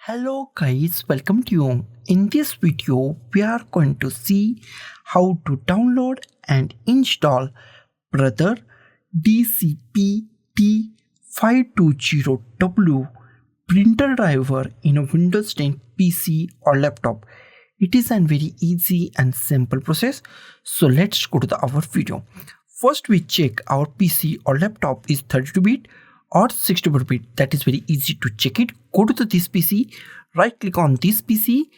Hello guys, welcome to you. In this video, we are going to see how to download and install Brother DCP-T520W printer driver in a Windows 10 PC or laptop. It is a very easy and simple process. So let's go to our video. First, we check our PC or laptop is 32-bit or 64-bit. That is very easy to check it. Go to this PC, right click on this PC,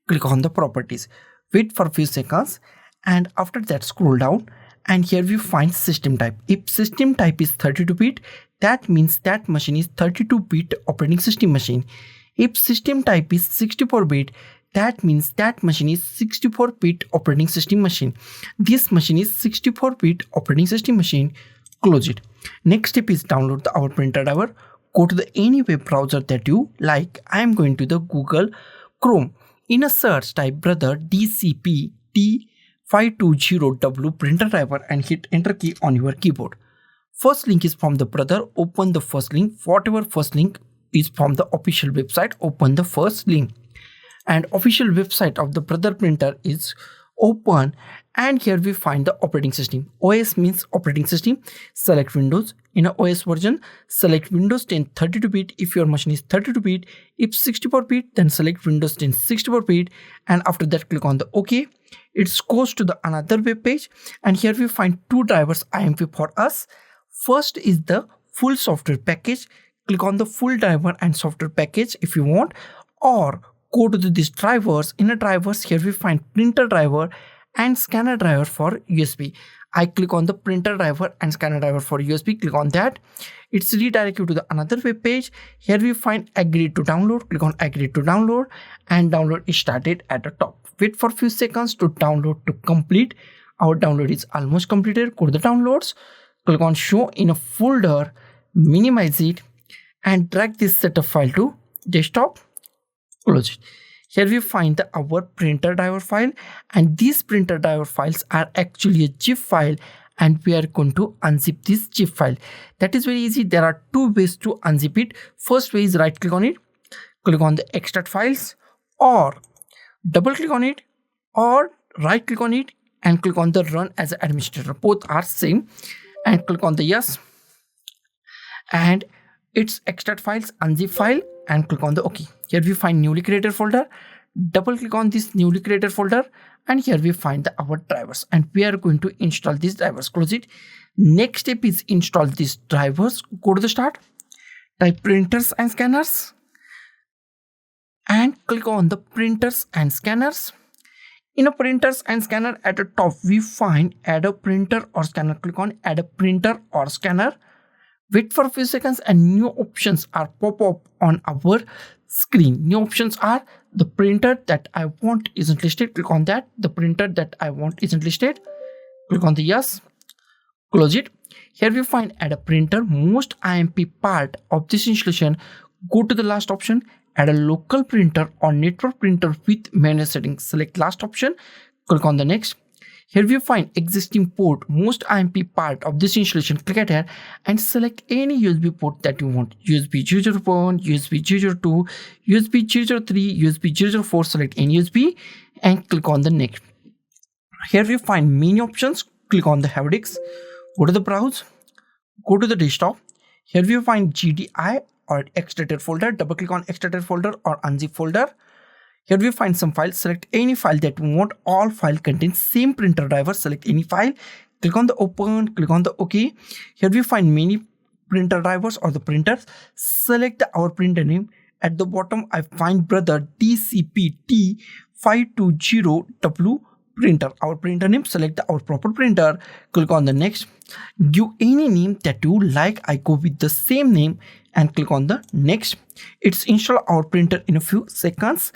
click on the properties, wait for a few seconds, and after that scroll down, and here we find system type. If system type is 32-bit, that means that machine is 32-bit operating system machine. If system type is 64-bit, that means that machine is 64-bit operating system machine. This machine is 64-bit operating system machine. Close it. Next step is download our printer driver. Go to any web browser that you like. I am going to the Google Chrome. In a search, type Brother DCP-T520W printer driver and hit enter key on your keyboard. First link is from the Brother. Open the first link. Whatever first link is from the official website, open the first link. And official website of the Brother printer is open, and here we find the operating system. OS means operating system. Select Windows. In a OS version, select Windows 10 32-bit if your machine is 32-bit. If 64-bit, then select Windows 10 64-bit, and after that click on the OK. It goes to the another web page, and here we find two drivers IMP for us. First is the full software package. Click on the full driver and software package if you want, or go to these drivers. In a drivers, here we find printer driver and scanner driver for USB. I click on the printer driver and scanner driver for USB. Click on that. It's redirect you to the another web page. Here we find agree to download. Click on agree to download, and download is started at the top. Wait for a few seconds to download to complete. Our download is almost completed. Go to the downloads. Click on show in a folder. Minimize it and drag this setup file to desktop. Close it. Here we find our printer driver file, and these printer driver files are actually a zip file, and we are going to unzip this zip file. That is very easy. There are two ways to unzip it. First way is right click on it, click on the extract files, or double click on it, or right click on it and click on the run as an administrator. Both are same, and click on the yes, and it's extract files, unzip file, and click on the OK. Here we find newly created folder. Double click on this newly created folder, and here we find our drivers, and we are going to install these drivers. Close it. Next step is install these drivers. Go to the start, type printers and scanners, and click on the printers and scanners. In a printers and scanner, at the top we find add a printer or scanner. Click on add a printer or scanner. Wait for a few seconds, and new options are pop up on our screen. New options are the printer that I want isn't listed. Click on that. The printer that I want isn't listed. Click on the yes. Close it. Here we find add a printer. Most IMP part of this installation. Go to the last option. Add a local printer or network printer with manual settings. Select last option. Click on the next. Here we find existing port. Most IMP part of this installation. Click at here and select any USB port that you want. USB 001, USB 002, USB 003, USB 004. Select any USB and click on the next. Here we find many options. Click on the hard disk. Go to the browse. Go to the desktop. Here we find GDI or extracted folder. Double click on extracted folder or unzip folder. Here we find some files. Select any file that you want. All file contains same printer driver. Select any file. Click on the open. Click on the OK. Here we find many printer drivers or the printers. Select our printer name. At the bottom, I find Brother DCP-T520W printer. Our printer name. Select our proper printer. Click on the next. Give any name that you like. I go with the same name and click on the next. It's install our printer in a few seconds.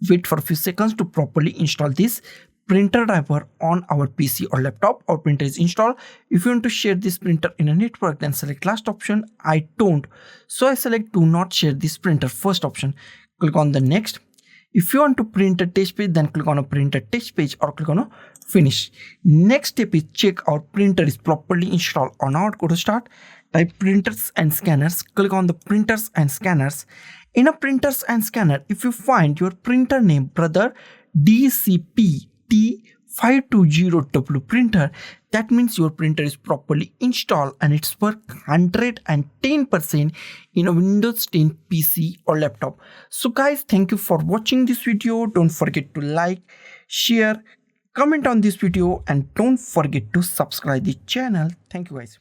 Wait for a few seconds to properly install this printer driver on our PC or laptop. Our printer is installed. If you want to share this printer in a network, then select last option. I don't, so I select do not share this printer. First option. Click on the next. If you want to print a test page, then click on a print a test page or click on a finish. Next step is check our printer is properly installed or not. Go to start, type printers and scanners, click on the printers and scanners. In a printers and scanner, if you find your printer name Brother DCP-T520W printer, that means your printer is properly installed and it's work 110% in a Windows 10 PC or laptop. So guys, thank you for watching this video. Don't forget to like, share, comment on this video, and don't forget to subscribe the channel. Thank you guys.